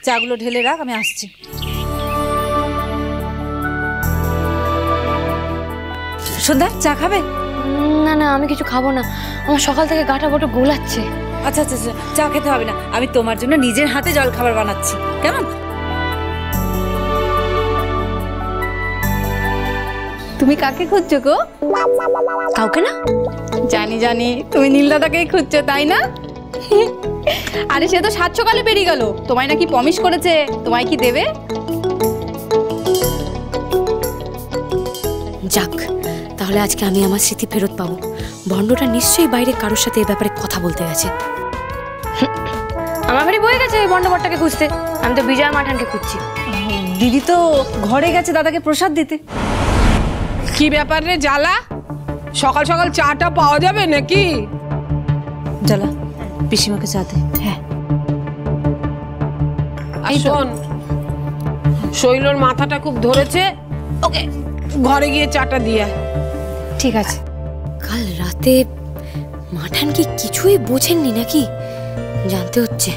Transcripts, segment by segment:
চাগুলো ঢেলে রাখ, আমি আসছি। সন্ধ্যা চা খাবে? না না, আমি কিছু খাবো না, আমার সকাল থেকে গাটা বড় গোলাচ্ছে। আচ্ছা আচ্ছা, চা খেতে হবে না, আমি তোমার জন্য নিজের হাতে জল খাবার বানাচ্ছি, কেমন? তুমি কাকে খুঁজছো গো? কাউকে না। জানি জানি, তুমি নীল দাদাকেই খুঁজছো, তাই না? আরে সে তো 7 সকালে বেরিয়ে গেল, তোমায় নাকি প্রমিস করেছে, তোমায় কি দেবে? যাক, তাহলে আজকে আমি আমার স্মৃতি ফেরত পাবো। ভণ্ডটা নিশ্চয়ই বাইরে কারোর সাথে এ ব্যাপারে কথা বলতে গেছে। আমার বাড়ি বয়ে গেছে বন্ডবটটাকে খুঁজতে, আমি তো বিজয় মাঠানকে খুঁজছি। দিদি তো ঘরে গেছে দাদাকে প্রসাদ দিতে। কি ব্যাপার রে জ্বালা, সকাল সকাল চাটা পাওয়া যাবে নাকি? জ্বালা, পিসিমাকে চা দে। হ্যাঁ। আর শোন, শৈলর মাথাটা খুব ধরেছে, ওকে ঘরে গিয়ে চাটা দিয়ে। ঠিক আছে। কাল রাতে মাঠান কি কিছুই বোঝেননি নাকি? জানতে হচ্ছে।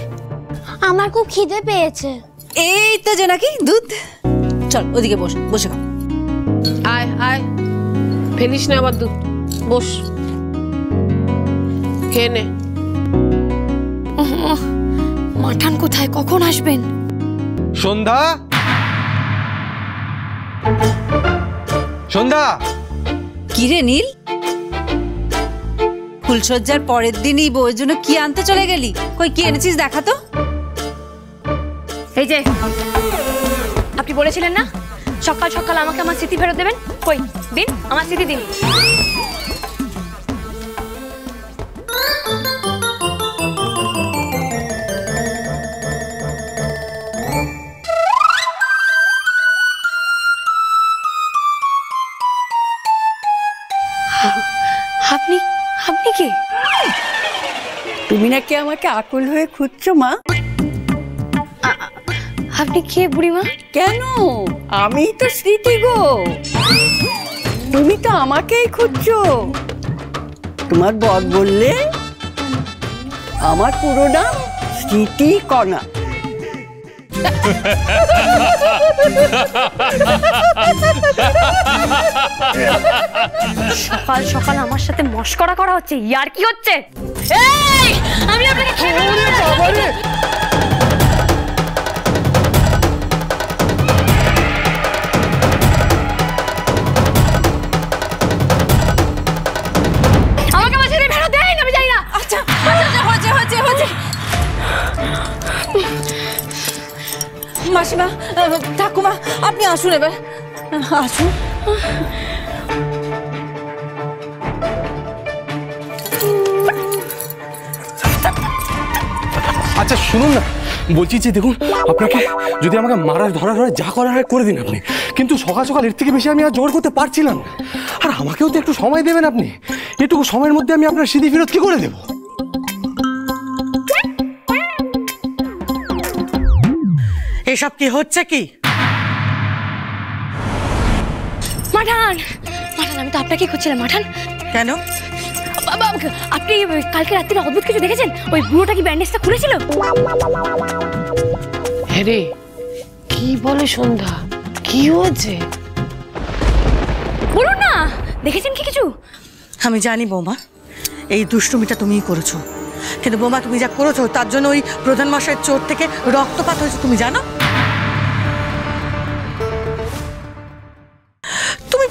আমার খুব খিদে পেয়েছে। এই তো যে নাকি দুধ। চল ওদিকে বস, বসে খা। আয় আয়, ফেলিস না আবার দুধ, বস খেয়ে নে। মাঠান কোথায়, কখন আসবেন? সন্ধ্যা, সন্ধ্যা। কি রে নীল, ফুলসজ্জার পরের দিনই বউয়ের জন্য কি আনতে চলে গেলি? কই কি এনেছিস দেখা তো। এই যে আপনি বলেছিলেন না সকাল সকাল আমাকে আমার স্মৃতি ফেরত দেবেন, কই দিন, আমার স্মৃতি দিন। আপনি আপনি কে? তুমি নাকি আমাকে আকুল হয়ে খুঁজছো মা? আপনি কে বুড়িমা? কেন, আমি তো স্মৃতি গো। তুমি তো আমাকেই খুঁজছো। তোমার বর বললে আমার পুরো নাম স্মৃতি কণা। সকাল সকাল আমার সাথে মস্করা করা হচ্ছে, ইয়ার কি হচ্ছে? এই আমি আপনাকে খেতে দেব না। আমাকে আমার ছেলে ফেরত দেন, আমি যাই না। আচ্ছা হচ্ছে হচ্ছে হচ্ছে। মাসিমা, ঠাকুমা, আপনি আসুন এবার, আসুন। আচ্ছা শুনুন না, বলছি যে দেখুন, আপনাকে যদি আমাকে মারার ধরার হয় যা করার হয় করে দিন আপনি, কিন্তু সকাল সকাল এর থেকে বেশি আমি আর জোর করতে পারছিলাম না। আর আমাকেও তো একটু সময় দেবেন আপনি, এটুকু সময়ের মধ্যে আমি আপনার স্মৃতি ফেরত কি করে দেবো? এসব কি হচ্ছে কি? মাঠান, মাঠান, আমি তো আপনাকে খুঁজছিলাম। মাঠান কেন? আপনি কালকে রাত্রিরে অদ্ভুত কিছু দেখেছেন? ওই বুড়োটা কি ব্যান্ডেজটা খুলেছিল? হ্যাঁ রে, কি বলে সন্ধ্যা, কি হয়েছে বলুন না, দেখেছেন কি কিছু? আমি জানি বৌমা, এই দুষ্টুমিটা তুমিই করেছো, কিন্তু বৌমা তুমি যা করেছো তার জন্য ওই প্রধান মশাইয়ের চোট থেকে রক্তপাত হয়েছে, তুমি জানো? তুমি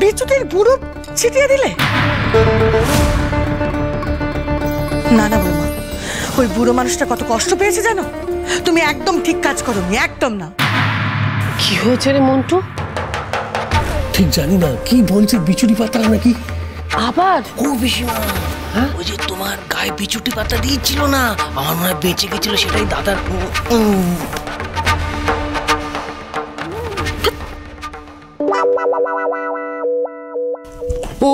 বিচুটির গুঁড়ো ছিটিয়ে দিলে। না না বৌমা, ওই বুড়ো মানুষটা কত কষ্ট পেয়েছে জানো? তুমি একদম ঠিক কাজ করোনি, একদম না। কি হয়েছে রে মন্টু? ঠিক জানি না, কি বলছে বিচুটি পাতা নাকি আবার? ও পিসিমা, ওই যে তোমার গায়ে বিচুটি পাতা দিয়েছিল না, আমার মনে হয় বেঁচে গেছিল, সেটাই দাদার। ও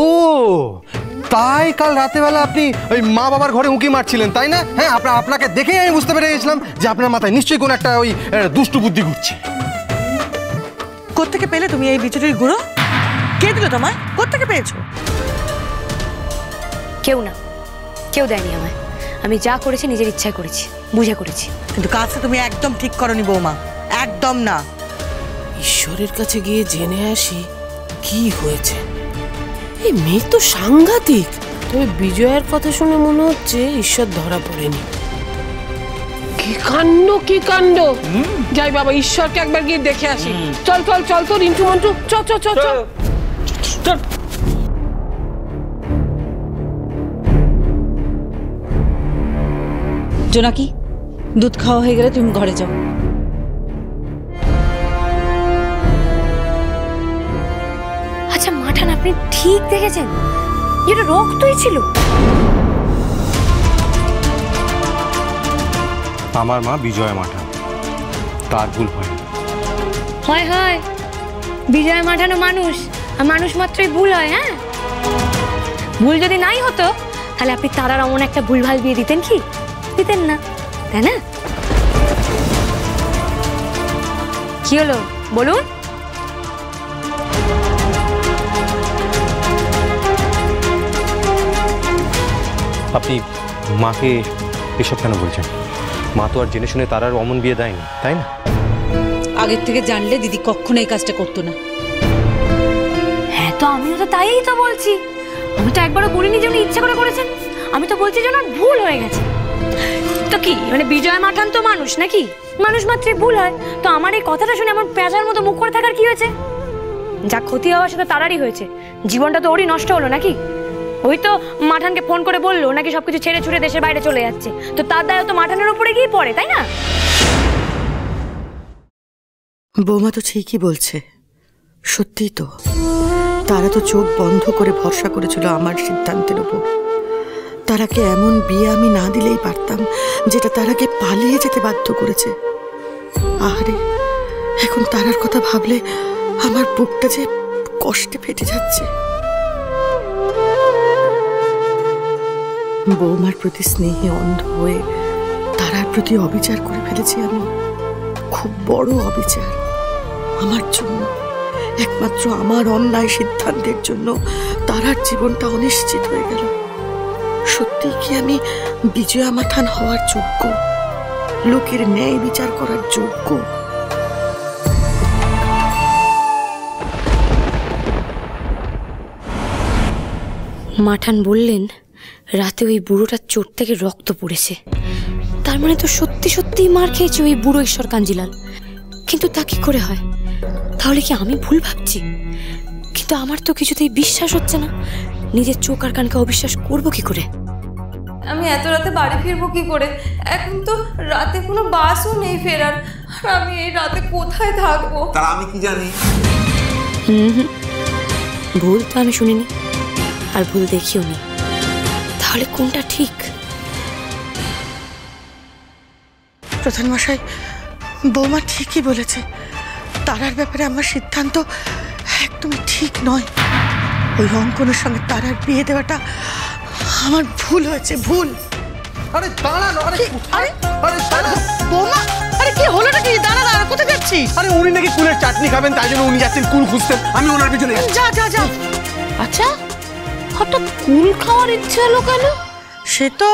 তাই কাল রাতেবেলা আপনি ওই মা বাবার ঘরে উঁকি মারছিলেন, তাই না? হ্যাঁ, আপনাকে দেখেই আমি বুঝতে পেরে গেছিলাম যে আপনার মাথায় নিশ্চয়ই কোনো একটা ওই দুষ্টু বুদ্ধি ঘুরছে। কোত্থেকে পেলে তুমি এই বিচুটির গুঁড়ো? কে দিল তোমায়? কোত্থেকে পেয়েছো? কেউ না, কেউ দেয়নি আমায়। আমি যা করেছি নিজের ইচ্ছায় করেছি, বুঝে করেছি। কিন্তু কাজটা তুমি একদম ঠিক করনি বৌমা, একদম না। ঈশ্বরের কাছে গিয়ে জেনে আসি কি হয়েছে। এই মেয়ে তো সাংঘাতিক। তবে বিজয়ের কথা শুনে মনে হচ্ছে ঈশ্বর ধরা পড়েনি। কি কাণ্ড, কি কাণ্ড! যাই বাবা, ঈশ্বরকে একবার গিয়ে দেখে আসি। চল চল চল তো রিন্টু মন্টু, চল চল চল চল। জোনাকি, দুধ খাওয়া হয়ে গেলে তুমি ঘরে যাও। আচ্ছা মাঠান, আপনি ঠিক দেখেছেন? এটা রক্তই ছিল। আমার মা বিজয়া মাঠান, তার ভুল হয়। হয় হয়, বিজয় মাঠানো মানুষ, আর মানুষ মাত্রই ভুল হয়। হ্যাঁ, ভুল যদি নাই হতো তাহলে আপনি তারার অমন একটা ভুলভাল বিয়ে দিতেন কি? দিতেন না, তাই না? কি হলো বলুন? আপনি মাকে এসব কেন বলছেন? মা তো আর জেনে শুনে তার আর অমন বিয়ে দেয়নি, তাই না? আগের থেকে জানলে দিদি কখনো এই কাজটা করতো না। হ্যাঁ, তো আমিও তো তাই তো বলছি। আমি তো একবারও বলিনি যে উনি ইচ্ছা করে করেছেন। আমি তো বলছি যে ওনার ভুল হয়ে গেছে। তো কি মানে, বিজয় মাঠান তো মানুষ নাকি? মানুষ মাত্রই ভুল হয়। তো আমার এই কথাটা শুনে আমার পেঁচার মতো মুখ করে থাকার কি হয়েছে? যা ক্ষতি হওয়ার সাথে তারারই হয়েছে। জীবনটা তো ওরই নষ্ট হলো নাকি? ওই তো মাঠানকে ফোন করে বললো নাকি সবকিছু ছেড়ে ছুড়ে দেশের বাইরে চলে যাচ্ছে। তো তার দায় তো মাঠানের উপরে গিয়ে পড়ে, তাই না? বৌমা তো ঠিকই বলছে, সত্যি তো। তারা তো চোখ বন্ধ করে ভরসা করেছিল আমার সিদ্ধান্তের উপর। তারাকে এমন বিয়ে আমি না দিলেই পারতাম, যেটা তারাকে পালিয়ে যেতে বাধ্য করেছে। আরে এখন তারার কথা ভাবলে আমার বুকটা যে কষ্টে ফেটে যাচ্ছে। বৌমার প্রতি স্নেহে অন্ধ হয়ে তারার প্রতি অবিচার করে ফেলেছি আমি। খুব বড় অবিচার আমার জন্য। একমাত্র আমার অন্যায় সিদ্ধান্তের জন্য তারার জীবনটা অনিশ্চিত হয়ে গেল। সত্যি কি আমি বিজয়া মাঠান হওয়ার যোগ্য? লোকের ন্যায় বিচার করার যোগ্য? মাঠান বললেন রাতে ওই বুড়োটার চোট থেকে রক্ত পড়েছে। তার মানে তো সত্যি সত্যিই মার খেয়েছে ওই বুড়ো ঈশ্বর কাঞ্জিলাল। কিন্তু তা কি করে হয়? তাহলে কি আমি ভুল ভাবছি? কিন্তু আমার তো কিছুতেই বিশ্বাস হচ্ছে না। নিজের চোখ আর কানকে অবিশ্বাস করব কি করে? আমি এত রাতে বাড়ি ফিরবো কি করে? এখন তো রাতে কোনো বাসও নেই ফেরার। আর আমি এই রাতে কোথায় থাকবো? তা আমি কি জানি? ভুল তো আমি শুনিনি, আর ভুল দেখিও নি। তাহলে কোনটা ঠিক? প্রধান মশাই, বৌমা ঠিকই বলেছে। তারার ব্যাপারে আমার সিদ্ধান্ত একদমই ঠিক নয়। ওই অঙ্কনের সঙ্গে তারার বিয়ে দেওয়াটা আমার ভুল হয়েছে, ভুল। আরে দাঁড়া, বৌমা, আরে কি হলো নাকি? দাঁড়া দাঁড়া, কোথায় যাচ্ছিস? আরে উনি নাকি কুলের চাটনি খাবেন, তাই জন্য উনি যাচ্ছেন কুল খুঁজতেন। আমি ওনার পিছনে যাচ্ছি। যা যা যা। আচ্ছা, হঠাৎ কুল খাওয়ার ইচ্ছে হলো কেন? সে তো